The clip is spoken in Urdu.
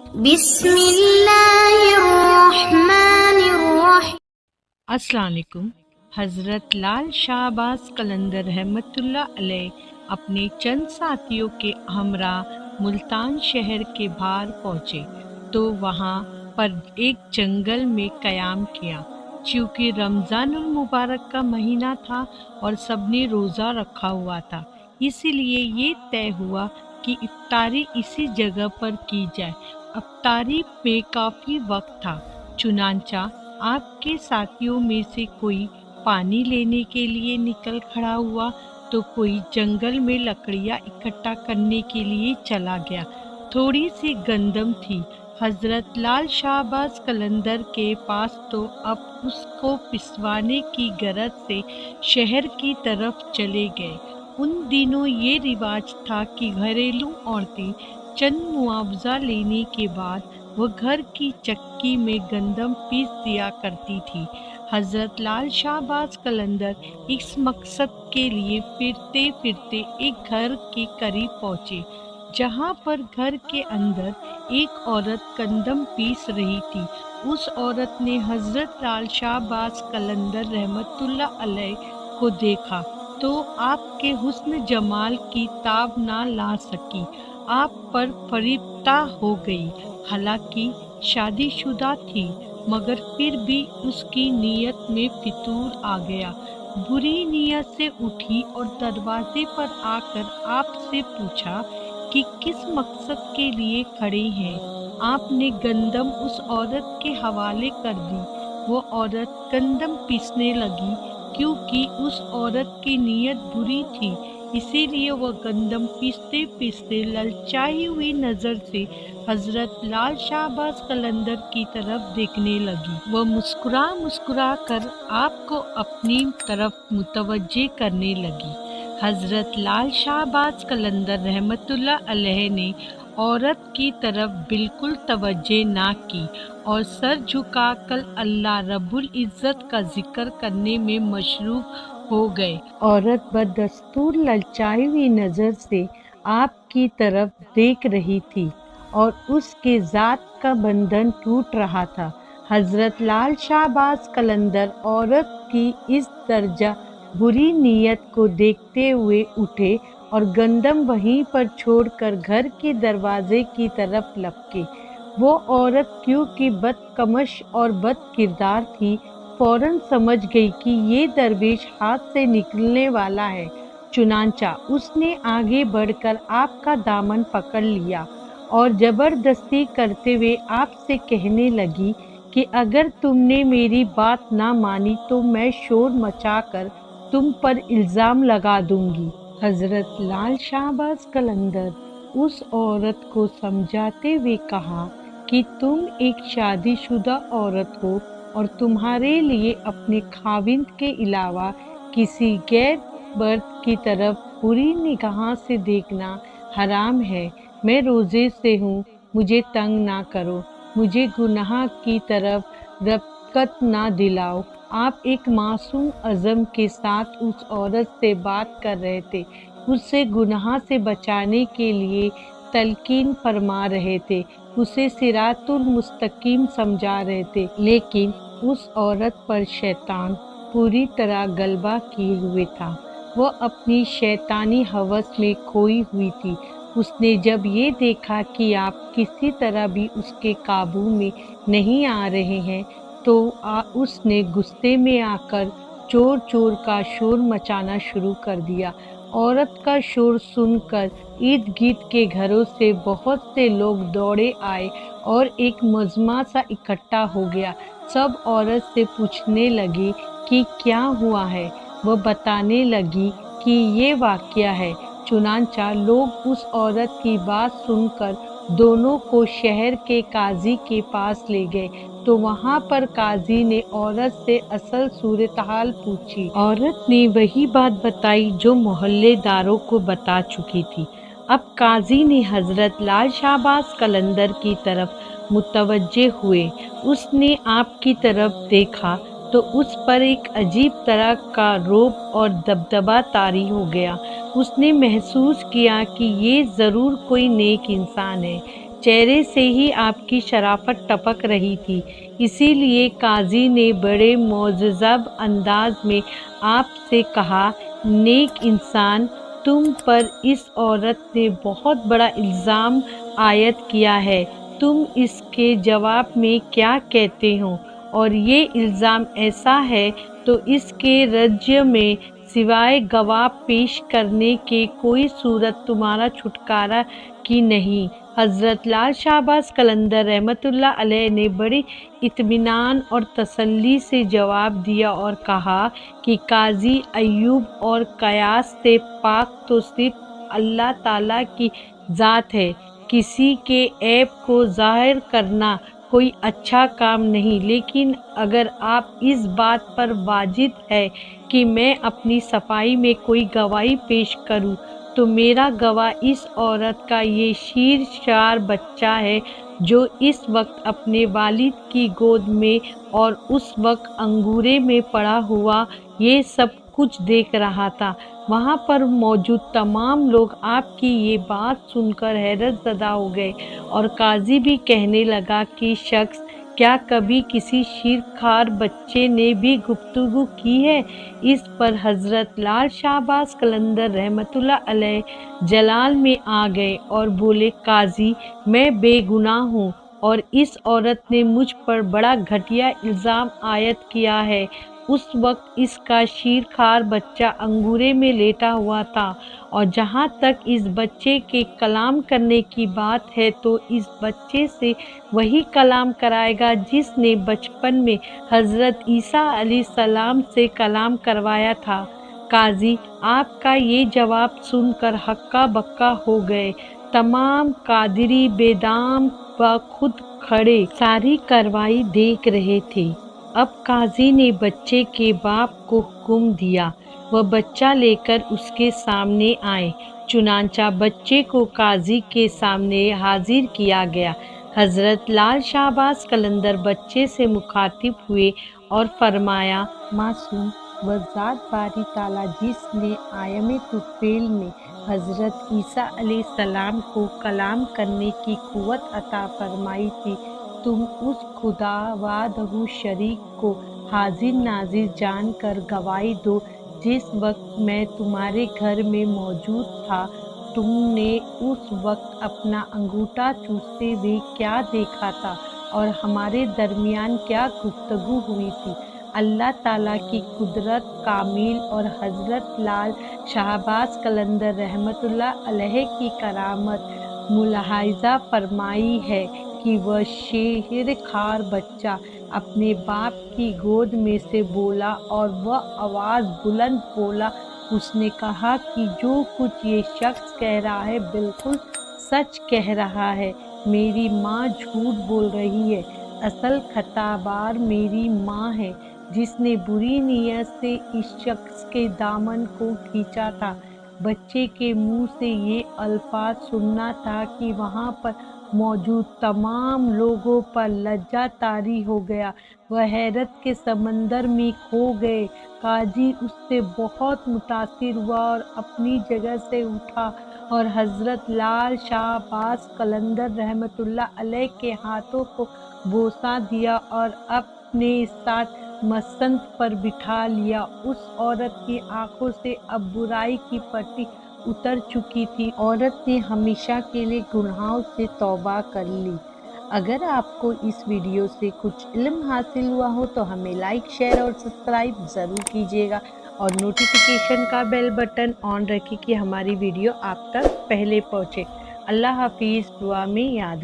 بسم اللہ الرحمن الرحیم۔ السلام علیکم۔ حضرت لال شاہ عباس قلندر رحمۃ اللہ علیہ اپنے چند ساتھیوں کے ہمراہ ملتان شہر کے باہر پہنچے تو وہاں پر ایک جنگل میں قیام کیا۔ چونکہ رمضان المبارک کا مہینہ تھا اور سب نے روزہ رکھا ہوا تھا، اسی لیے یہ طے ہوا کہ افطاری اسی جگہ پر کی جائے۔ افطاری میں کافی وقت تھا، چنانچہ آپ کے ساتھیوں میں سے کوئی پانی لینے کے لیے نکل کھڑا ہوا تو کوئی جنگل میں لکڑیاں اکٹھا کرنے کے لیے چلا گیا۔ تھوڑی سی گندم تھی حضرت لال شاہ عباس قلندر کے پاس، تو اب اس کو پسوانے کی غرض سے شہر کی طرف چلے گئے۔ ان دنوں یہ رواج تھا کہ گھریلو عورتیں چند معاوضہ لینے کے بعد وہ گھر کی چکی میں گندم پیس دیا کرتی تھی۔ حضرت لال شاہ عباس قلندر اس مقصد کے لیے پھرتے پھرتے ایک گھر کے قریب پہنچے، جہاں پر گھر کے اندر ایک عورت گندم پیس رہی تھی۔ اس عورت نے حضرت لال شاہ عباس قلندر رحمۃ اللہ علیہ کو دیکھا تو آپ کے حسن جمال کی تاب نہ لا سکی، آپ پر فریفتہ ہو گئی۔ حالانکہ شادی شدہ تھی، مگر پھر بھی اس کی نیت میں فتور آ گیا۔ بری نیت سے اٹھی اور دروازے پر آ کر آپ سے پوچھا کہ کس مقصد کے لیے کھڑے ہیں۔ آپ نے گندم اس عورت کے حوالے کر دی۔ وہ عورت گندم پیسنے لگی۔ کیونکہ اس عورت کی نیت بری تھی، اسی لیے وہ گندم پیستے پیستے للچائی ہوئی نظر سے حضرت لال شاہ عباس قلندر کی طرف دیکھنے لگی۔ وہ مسکرا کر آپ کو اپنی طرف متوجہ کرنے لگی۔ حضرت لال شاہ عباس قلندر رحمۃ اللہ علیہ نے عورت کی طرف بالکل توجہ نہ کی اور سر جھکا کر اللہ رب العزت کا ذکر کرنے میں مصروف ہو گئے۔ عورت بدستور للچائی ہوئی نظر سے آپ کی طرف دیکھ رہی تھی اور اس کے ذات کا بندھن ٹوٹ رہا تھا۔ حضرت لال شاہ عباس قلندر عورت کی اس درجہ بری نیت کو دیکھتے ہوئے اٹھے اور گندم وہیں پر چھوڑ کر گھر کے دروازے کی طرف لپکے۔ وہ عورت کیونکہ بدقمش اور بد کردار تھی، فوراً سمجھ گئی کہ یہ درویش ہاتھ سے نکلنے والا ہے، چنانچہ اس نے آگے بڑھ کر آپ کا دامن پکڑ لیا اور زبردستی کرتے ہوئے آپ سے کہنے لگی کہ اگر تم نے میری بات نہ مانی تو میں شور مچا کر تم پر الزام لگا دوں گی۔ حضرت لال شاہ عباس قلندر اس عورت کو سمجھاتے ہوئے کہا کہ تم ایک شادی شدہ عورت ہو اور تمہارے لیے اپنے خاوند کے علاوہ کسی غیر مرد کی طرف بری نگاہ سے دیکھنا حرام ہے۔ میں روزے سے ہوں، مجھے تنگ نہ کرو، مجھے گناہ کی طرف رغبت نہ دلاؤ۔ آپ ایک معصوم عزم کے ساتھ اس عورت سے بات کر رہے تھے، اسے گناہ سے بچانے کے لیے تلقین فرما رہے تھے، اسے صراط المستقیم سمجھا رہے تھے، لیکن اس عورت پر شیطان پوری طرح غلبہ کیے ہوئے تھا۔ وہ اپنی شیطانی ہوس میں کھوئی ہوئی تھی۔ اس نے جب یہ دیکھا کہ آپ کسی طرح بھی اس کے قابو میں نہیں آ رہے ہیں تو اس نے غصے میں آ کر چور چور کا شور مچانا شروع کر دیا۔ عورت کا شور سن کر ارد گرد کے گھروں سے بہت سے لوگ دوڑے آئے اور ایک مجمع سا اکٹھا ہو گیا۔ سب عورت سے پوچھنے لگے کہ کیا ہوا ہے۔ وہ بتانے لگی کہ یہ واقعہ ہے۔ چنانچہ لوگ اس عورت کی بات سن کر دونوں کو شہر کے قاضی کے پاس لے گئے تو وہاں پر قاضی نے عورت سے اصل صورتحال پوچھی۔ عورت نے وہی بات بتائی جو محلے داروں کو بتا چکی تھی۔ اب قاضی نے حضرت لال شاہ عباس قلندر کی طرف متوجہ ہوئے۔ اس نے آپ کی طرف دیکھا تو اس پر ایک عجیب طرح کا رعب اور دبدبہ طاری ہو گیا۔ اس نے محسوس کیا کہ یہ ضرور کوئی نیک انسان ہے، چہرے سے ہی آپ کی شرافت ٹپک رہی تھی، اسی لیے قاضی نے بڑے معذب انداز میں آپ سے کہا، نیک انسان، تم پر اس عورت نے بہت بڑا الزام عائد کیا ہے، تم اس کے جواب میں کیا کہتے ہو؟ اور یہ الزام ایسا ہے تو اس کے رد میں سوائے گواہ پیش کرنے کے کوئی صورت تمہارا چھٹکارا کی نہیں۔ حضرت لال شہباز قلندر رحمۃ اللہ علیہ نے بڑے اطمینان اور تسلی سے جواب دیا اور کہا کہ قاضی ایوب اور قیاس سے پاک تو صرف اللہ تعالیٰ کی ذات ہے، کسی کے عیب کو ظاہر کرنا کوئی اچھا کام نہیں، لیکن اگر آپ اس بات پر واجد ہے کہ میں اپنی صفائی میں کوئی گواہی پیش کروں تو میرا گواہ اس عورت کا یہ شیر شار بچہ ہے جو اس وقت اپنے والد کی گود میں اور اس وقت انگورے میں پڑا ہوا یہ سب کچھ دیکھ رہا تھا۔ وہاں پر موجود تمام لوگ آپ کی یہ بات سن کر حیرت زدہ ہو گئے اور قاضی بھی کہنے لگا کہ شخص کیا کبھی کسی شیرخوار بچے نے بھی گفتگو کی ہے؟ اس پر حضرت لال شہباز قلندر رحمۃ اللہ علیہ جلال میں آ گئے اور بولے، قاضی، میں بے گناہ ہوں اور اس عورت نے مجھ پر بڑا گھٹیا الزام عائد کیا ہے۔ اس وقت اس کا شیرخوار بچہ انگورے میں لیٹا ہوا تھا، اور جہاں تک اس بچے کے کلام کرنے کی بات ہے تو اس بچے سے وہی کلام کرائے گا جس نے بچپن میں حضرت عیسیٰ علیہ السلام سے کلام کروایا تھا۔ قاضی، آپ کا یہ جواب سن کر ہکا بکا ہو گئے۔ تمام قادری بیدام خود کھڑے ساری کارروائی دیکھ رہے تھے۔ اب قاضی نے بچے کے باپ کو حکم دیا وہ بچہ لے کر اس کے سامنے آئے۔ چنانچہ بچے کو قاضی کے سامنے حاضر کیا گیا۔ حضرت لال شہباز قلندر بچے سے مخاطب ہوئے اور فرمایا، معصوم وہ ذات باری تعالیٰ جس نے عالم طفیل میں حضرت عیسیٰ علیہ السلام کو کلام کرنے کی قوت عطا فرمائی تھی، تم اس خدا وحدہ شریک کو حاضر ناظر جان کر گواہی دو، جس وقت میں تمہارے گھر میں موجود تھا تم نے اس وقت اپنا انگوٹھا چوستے ہوئے کیا دیکھا تھا اور ہمارے درمیان کیا گفتگو ہوئی تھی۔ اللہ تعالیٰ کی قدرت کامل اور حضرت لال شہباز قلندر رحمۃ اللہ علیہ کی کرامت ملاحظہ فرمائی ہے کہ وہ شیرخوار بچہ اپنے باپ کی گود میں سے بولا اور وہ آواز بلند بولا۔ اس نے کہا کہ جو کچھ یہ شخص کہہ رہا ہے بالکل سچ کہہ رہا ہے، میری ماں جھوٹ بول رہی ہے، اصل خطا بار میری ماں ہے جس نے بری نیت سے اس شخص کے دامن کو کھینچا تھا۔ بچے کے منہ سے یہ الفاظ سننا تھا کہ وہاں پر موجود تمام لوگوں پر لرزہ طاری ہو گیا، وہ حیرت کے سمندر میں کھو گئے۔ قاضی اس سے بہت متاثر ہوا اور اپنی جگہ سے اٹھا اور حضرت لال شہباز قلندر رحمۃ اللہ علیہ کے ہاتھوں کو بوسہ دیا اور اپنے ساتھ مسند پر بٹھا لیا۔ اس عورت کی آنکھوں سے اب برائی کی پٹی اتر چکی تھی، عورت نے ہمیشہ کے لیے گناہوں سے توبہ کر لی۔ اگر آپ کو اس ویڈیو سے کچھ علم حاصل ہوا ہو تو ہمیں لائک، شیئر اور سبسکرائب ضرور کیجیے گا اور نوٹیفیکیشن کا بیل بٹن آن رکھیں کہ ہماری ویڈیو آپ تک پہلے پہنچے۔ اللہ حافظ، دعا میں یاد رکھیں۔